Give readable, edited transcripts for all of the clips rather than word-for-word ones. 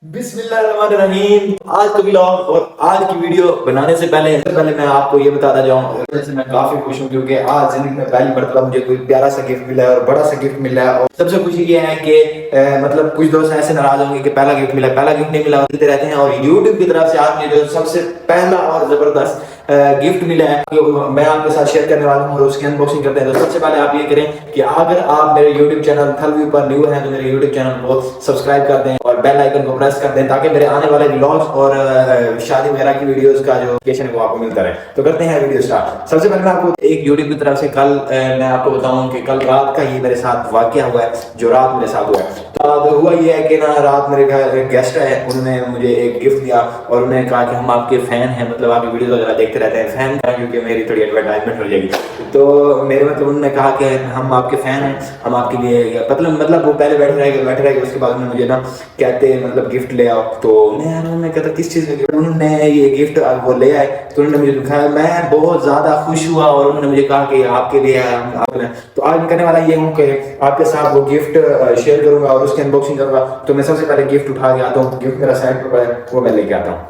बिस्मिल्लाहिर्रहमानिर्रहीम। आज का व्लॉग और आज की वीडियो बनाने से पहले मैं आपको ये बताना चाहूँ, जैसे मैं काफी खुश हूँ क्योंकि आज जिंदगी में पहली मरतबा मुझे कोई प्यारा सा गिफ्ट मिला है और बड़ा सा गिफ्ट मिला है। और सबसे खुशी ये है कि मतलब कुछ दोस्त ऐसे नाराज होंगे कि पहला गिफ्ट नहीं मिला मिलते रहते हैं, और यूट्यूब की तरफ से आपने जो सबसे पहला और जबरदस्त गिफ्ट मिला है जो मैं आपके साथ शेयर करने वाला हूँ और उसकी अनबॉक्सिंग करते हैं। तो सबसे पहले आप ये करें कि अगर आप मेरे YouTube चैनल थलव्यू पर न्यू हैं तो मेरे YouTube चैनल को सब्सक्राइब कर दें और बेल आइकन को प्रेस कर दें ताकि मेरे आने वाले व्लॉग्स और शादी वगैरह की वीडियोस का जो नोटिफिकेशन है वो आपको मिलता रहे। तो करते हैं वीडियो स्टार्ट। सबसे पहले मैं आपको एक YouTube की तरफ से कल मैं आपको बताऊं कि कल रात का ही मेरे साथ वाकया हुआ है जो रात मेरे साथ हुआ है। तो हुआ ये है कि ना, रात मेरे घर एक गेस्ट है, उन्होंने मुझे एक गिफ्ट दिया और उन्होंने कहा कि हम आपके फैन हैं, मतलब आपकी वीडियो वगैरह देखते रहते हैं। फैन है क्योंकि मेरी थोड़ी एडवर्टाइजमेंट हो जाएगी, तो मेरे मतलब उन्होंने कहा कि हम आपके फैन हैं, हम आपके लिए मतलब वो पहले बैठे रहेंगे उसके बाद में मुझे ना कहते मतलब गिफ्ट ले आओ। तो मैं कहता किस चीज़ का गिफ्ट, उन्होंने ये गिफ्ट वो ले आए तो उन्होंने मुझे दिखाया। मैं बहुत ज़्यादा खुश हुआ और उन्होंने मुझे कहा कि आपके लिए तो आज मैं करने वाला ये हूँ कि आपके साथ वो गिफ्ट शेयर करूंगा और उसकी अनबॉक्सिंग करूंगा। तो मैं सबसे पहले गिफ्ट उठा के आता हूँ, गिफ्ट मेरा साइड पर है वो मैं लेके आता हूँ।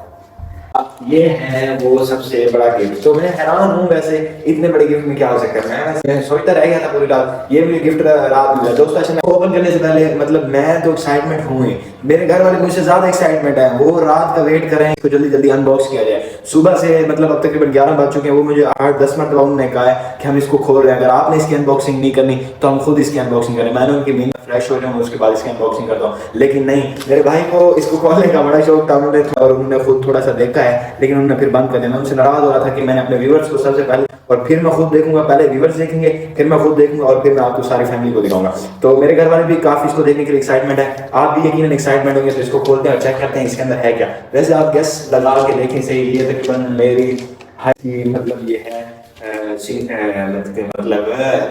ये है वो सबसे बड़ा गिफ्ट। तो मैं हैरान हूँ, वैसे इतने बड़े गिफ्ट में क्या हो सकता है। मैं सोचता रह गया था पूरी रात, ये मुझे गिफ्ट रात मिला। दोस्तों अच्छा, मैं ओपन करने से पहले मतलब मैं तो एक्साइटमेंट हूँ ही, मेरे घर वाले मुझसे ज्यादा एक्साइटमेंट है, वो रात का वेट कर रहे हैं इसको जल्दी जल्दी अनबॉक्स किया जाए। सुबह से मतलब अब तकरीबन 11 बज चुके हैं, वो मुझे 8-10 मरतबा उन्होंने कहा है कि हम इसको खोल रहे हैं, अगर आपने इसकी अनबॉक्सिंग नहीं करनी तो हम खुद इसकी अनबॉक्सिंग करें। मैंने उनकी मीन फ्रेश हो जाऊँ उसके बाद इसकी अनबॉक्सिंग करता हूँ, लेकिन नहीं, मेरे भाई को इसको खोलने का बड़ा शौक था और उन्होंने खुद थोड़ा सा देखा है लेकिन उन्होंने फिर बंद कर दिया। मैं उनसे नाराज हो रहा था कि मैंने अपने व्यूअर्स को सबसे पहले और फिर मैं खुद देखूंगा, पहले व्यूअर्स देखेंगे फिर मैं खुद देखूंगा और फिर मैं आपको सारी फैमिली को दिखाऊंगा। तो मेरे घर वाले भी काफी इसको देखने के लिए एक्साइटमेंट है, आप भी यकीनन एक्साइटमेंट होंगे। तो इसको खोलते हैं और चेक करते हैं इसके अंदर है क्या। वैसे आप गैस लगा के देखें सही, ये तकरीबन मेरी हाइट मतलब ये है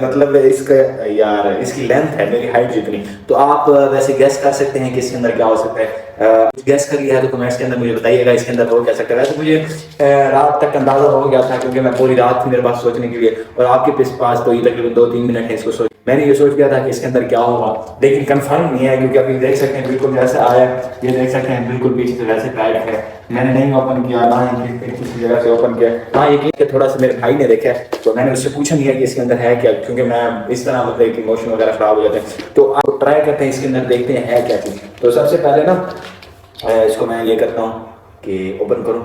मतलब इसका यार इसकी लेंथ है मेरी हाइट जितनी। तो आप वैसे गैस कर सकते हैं कि इसके अंदर क्या हो सकता है। गैस कर लिया है तो कमेंट्स के अंदर मुझे बताइएगा इसके अंदर हो क्या सकता है। वैसे मुझे रात तक अंदाजा हो गया था क्योंकि मैं पूरी रात थी मेरे पास सोचने के लिए, और आपके पास तो ये तकरीबन 2-3 मिनट है इसको सोच। मैंने ये सोच गया था कि इसके अंदर क्या होगा, लेकिन कंफर्म नहीं है क्योंकि अभी देख सकते हैं बिल्कुल जैसा आया, ये देख सकते हैं बिल्कुल पीछे से वैसे पैक है। मैंने नहीं ओपन किया ना ही किसी जगह से ओपन किया। हाँ, ये थोड़ा सा मेरे भाई ने देखा है तो मैंने उससे पूछा नहीं है कि इसके अंदर है क्या, क्योंकि मैं इस तरह मतलब कि इमोशन वगैरह खराब हो जाते हैं। तो आप ट्राई करते हैं इसके अंदर, देखते हैं है क्या चीज़। तो सबसे पहले ना इसको मैं ये करता हूँ कि ओपन करूँ।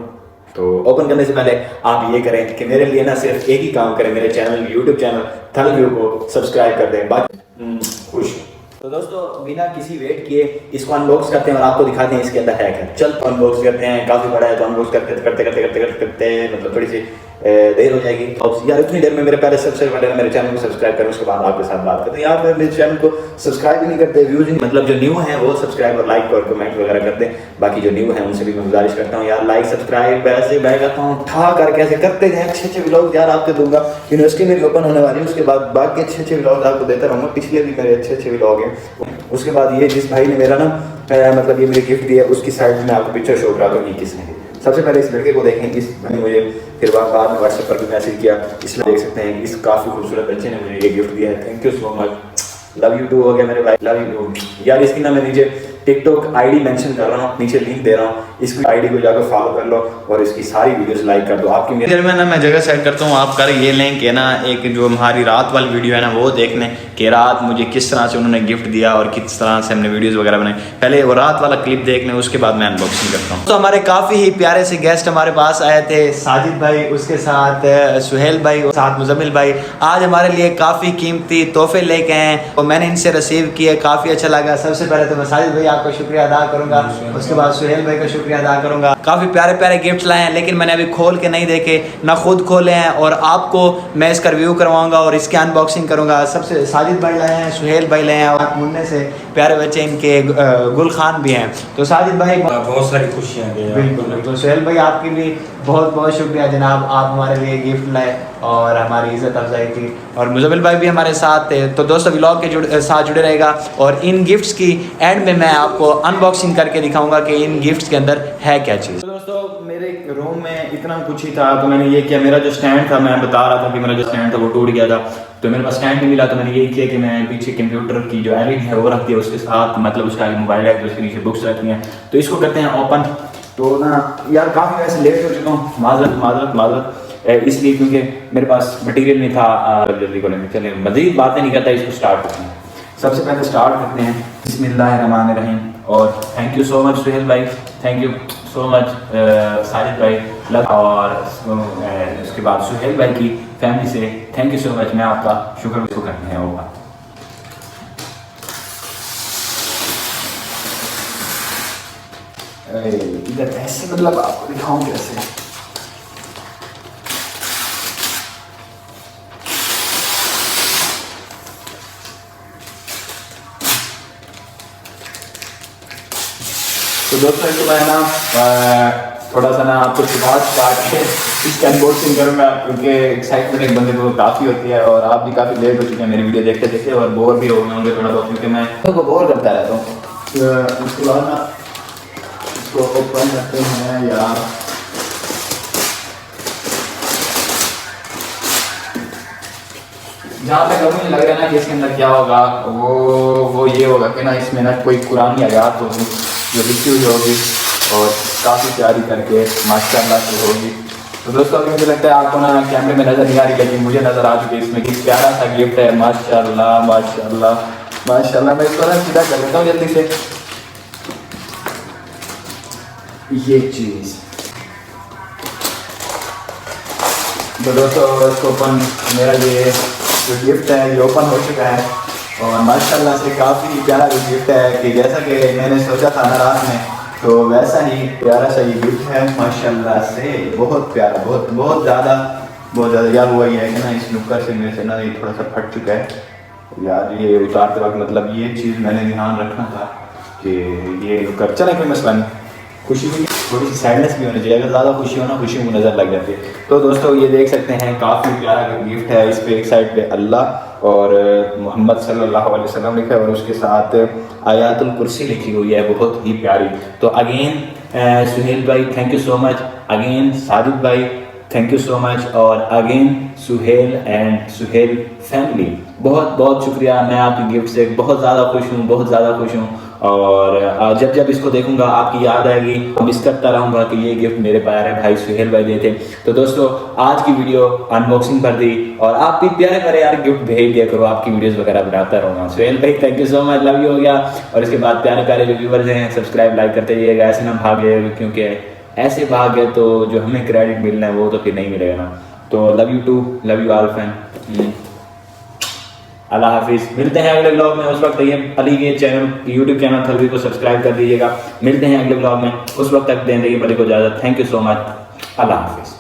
तो ओपन करने से पहले आप ये करें कि मेरे लिए ना सिर्फ एक ही काम करें, मेरे चैनल यूट्यूब चैनल थलव्यू को सब्सक्राइब कर दें। बाकी खुश। तो दोस्तों बिना किसी वेट किए इसको अनबॉक्स करते हैं और आपको दिखाते हैं इसके अंदर है क्या। चल तो अनबॉक्स करते हैं, काफ़ी बड़ा है तो अनबॉक्स करते मतलब थोड़ी सी देर हो जाएगी। और यार इतनी देर में मेरे पहले सबसे पहले मेरे चैनल को सब्सक्राइब करें, उसके बाद आपके साथ बात करते हैं। यार मेरे चैनल को सब्सक्राइब भी नहीं करते, व्यूज नहीं, मतलब जो न्यू है वो सब्सक्राइब और लाइक और कमेंट वगैरह करते हैं। बाकी जो न्यू है उनसे भी मैं गुजारिश करता हूँ यार लाइक सब्सक्राइब ऐसे मैं कहता हूँ ठा करके ऐसे करते हैं। अच्छे व्लॉग यार आपको दूंगा, यूनिवर्सिटी मेरी ओपन होने वाली है, उसके बाद बाकी अच्छे व्लॉग आपको देता रहूँगा। पिछले भी मेरे अच्छे व्लॉग हैं। उसके बाद ये जिस भाई ने मेरा ना मतलब ये मुझे गिफ्ट दिया उसकी साइड में आपको पिक्चर शो करा दूँ ये किसने। सबसे पहले इस लड़के को देखें, इस भाई मुझे फिर बाद में व्हाट्सएप पर भी मैसेज किया, इसलिए देख सकते हैं इस काफ़ी खूबसूरत बच्चे ने मुझे ये गिफ्ट दिया है। Thank you so much, love you too हो गया मेरे भाई, लव यू टू। यार इसकी ना मैं नीचे टिकटॉक आईडी मेंशन कर रहा हूँ, नीचे लिंक दे रहा हूँ, इसकी आईडी को जाकर फॉलो कर लो और इसकी सारी वीडियोस लाइक कर दो। आपकी मेरे में ना मैं जगह सेट करता हूँ, आप कर ये लिंक है ना एक जो हमारी रात वाली वीडियो है ना वो देखने कि रात मुझे किस तरह से उन्होंने गिफ्ट दिया और किस तरह से हमने वीडियोस वगैरह बनाई। पहले वो रात वाला क्लिप देख लें, उसके बाद मैं अनबॉक्सिंग करता हूँ। तो हमारे काफ़ी ही प्यारे से गेस्ट हमारे पास आए थे, साजिद भाई, उसके साथ सुहेल भाई और साथ मुजम्मिल भाई। आज हमारे लिए काफ़ी कीमती तोहफे लेके आए और मैंने इनसे रिसीव किए, काफ़ी अच्छा लगा। सबसे पहले तो मैं साजिद भाई आपका शुक्रिया अदा करूंगा, उसके बाद सुहेल भाई का शुक्रिया अदा करूंगा। काफ़ी प्यारे प्यारे गिफ्ट लाए हैं लेकिन मैंने अभी खोल के नहीं देखे, ना खुद खोले हैं, और आपको मैं इसका रिव्यू करवाऊंगा और इसकी अनबॉक्सिंग करूंगा। सबसे साजिद भाई लाए हैं, सुहेल भाई लाए हैं और मुन्ने से प्यारे बच्चे इनके गुल खान भी हैं। तो साजिद भाई बहुत सारी खुशियाँ बिल्कुल बिल्कुल। सुहेल भाई आपकी भी बहुत बहुत शुक्रिया जनाब, आप हमारे लिए गिफ्ट लाए और हमारी इज़्ज़त अफजाई की। और मुजम्मिल भाई भी हमारे साथ थे। तो दोस्तों व्लॉग के साथ जुड़े रहेगा और इन गिफ्ट्स की एंड में मैं आपको अनबॉक्सिंग करके दिखाऊंगा कि इन गिफ्ट्स के अंदर है क्या चीज़। तो दोस्तों मेरे रूम में इतना कुछ ही था, तो मैंने ये किया, मेरा जो स्टैंड था, मैं बता रहा था कि मेरा जो स्टैंड था वो टूट गया था, तो मेरे पास स्टैंड नहीं मिला, तो मैंने ये किया कि मैं पीछे कंप्यूटर की जो एलईडी है वो रख दिया, उसके साथ मतलब उसका मोबाइल है तो उसके नीचे बुक्स रखती हैं, तो इसको करते हैं ओपन। तो ना यार काफ़ी वैसे लेट हो चुका हूँ, माजरत इसलिए क्योंकि मेरे पास मटेरियल नहीं था। जल्दी बोलेंगे, चलिए मज़ीद बातें नहीं करता, इसको स्टार्ट करते हैं। सबसे पहले स्टार्ट करते हैं बिस्मिल्लाहिर्रहमानिर्रहीम। और thank you so much Suhail भाई, thank you so much Sajid भाई, और उसके बाद सुहेल भाई की फैमिली से थैंक यू सो मच, मैं आपका शुक्र करते हैं होगा। इधर ऐसे मतलब आपको दिखाऊं कैसे। तो दोस्तों इसको मैं ना थोड़ा सा ना आपको छुपा के इसका अनबॉक्सिंग करूँगा, क्योंकि एक्साइटमेंट एक बंदे को काफ़ी होती है, और आप भी काफ़ी लेट हो चुके हैं मेरी वीडियो देखते देखते, और बोर भी हो गए होंगे थोड़ा बहुत, क्योंकि मैं तो बोर करता रहता हूँ। तो उसके बाद ना इसको ओपन करते हैं यार। जहाँ तक मुझे लग रहा है ना कि इसके अंदर क्या होगा, वो ये होगा कि ना इसमें ना कोई पुरानी आयात होगी जो लिखी हुई होगी, और काफ़ी प्यारी करके माशाल्लाह से होगी। तो दोस्तों अभी मुझे लगता है आपको ना कैमरे में नज़र नहीं आ रही, लेकिन मुझे नज़र आ चुकी है इसमें कि प्यारा सा गिफ्ट है। माशाल्लाह माशाल्लाह माशाल्लाह। मैं इसको ना सीधा कर लेता हूँ जल्दी से। ये चीज़ तो दोस्तों इसको ओपन, मेरा ये जो गिफ्ट है ये ओपन हो चुका है, और माशाल्लाह से काफ़ी प्यारा जो गिफ्ट है कि जैसा कि मैंने सोचा था ना रात में, तो वैसा ही प्यारा सा ये गिफ्ट है माशाल्लाह से। बहुत प्यारा, बहुत ज़्यादा यार। हुआ ये है कि ना इस नुक्कर से मेरे से ना ये थोड़ा सा फट चुका है यार, ये उतारते वक्त मतलब ये चीज़ मैंने ध्यान रखना था कि ये नुक्कर, चले कोई मसला नहीं। खुशी भी थोड़ी सी सैडनेस भी होनी चाहिए, अगर ज़्यादा खुशी हो ना खुशी में नज़र लग जाती है। तो दोस्तों ये देख सकते हैं काफ़ी प्यारा गिफ्ट है। इस पे एक साइड पे अल्लाह और मोहम्मद सल्लल्लाहु अलैहि वसल्लम लिखा है, और उसके साथ आयातुल कुर्सी लिखी हुई है, बहुत ही प्यारी। तो अगेन सुहेल भाई thank you so much, again Sajid भाई थैंक यू सो मच, और again Suhail and Suhail family बहुत शुक्रिया। मैं आपकी गिफ्ट से बहुत ज़्यादा खुश हूँ, बहुत ज़्यादा खुश हूँ, और जब इसको देखूंगा आपकी याद आएगी, मिस करता रहूँगा कि ये गिफ्ट मेरे प्यारे भाई सुहेल भाई दिए थे। तो दोस्तों आज की वीडियो अनबॉक्सिंग कर दी, और आप भी प्यारे प्यारे यार गिफ्ट भेज दिया करो, आपकी वीडियोस वगैरह बनाता रहूँगा। सुहेल भाई thank you so much, love you हो गया। और इसके बाद प्यारे प्यारे जो व्यूवर्स हैं सब्सक्राइब लाइक करते जाइएगा, ऐसे ना भागे, क्योंकि ऐसे भाग गए तो जो हमें क्रेडिट मिलना है वो तो फिर नहीं मिलेगा ना। तो love you too, love you all fan, अल्लाह हाफिज़। मिलते हैं अगले ब्लॉग में, उस वक्त ये अली के चैनल यूट्यूब चैनल थलवी को सब्सक्राइब कर दीजिएगा। मिलते हैं अगले ब्लॉग में, उस वक्त तक दें देंगे बड़े को इजाज़त। थैंक यू सो मच, अल्लाह हाफिज़।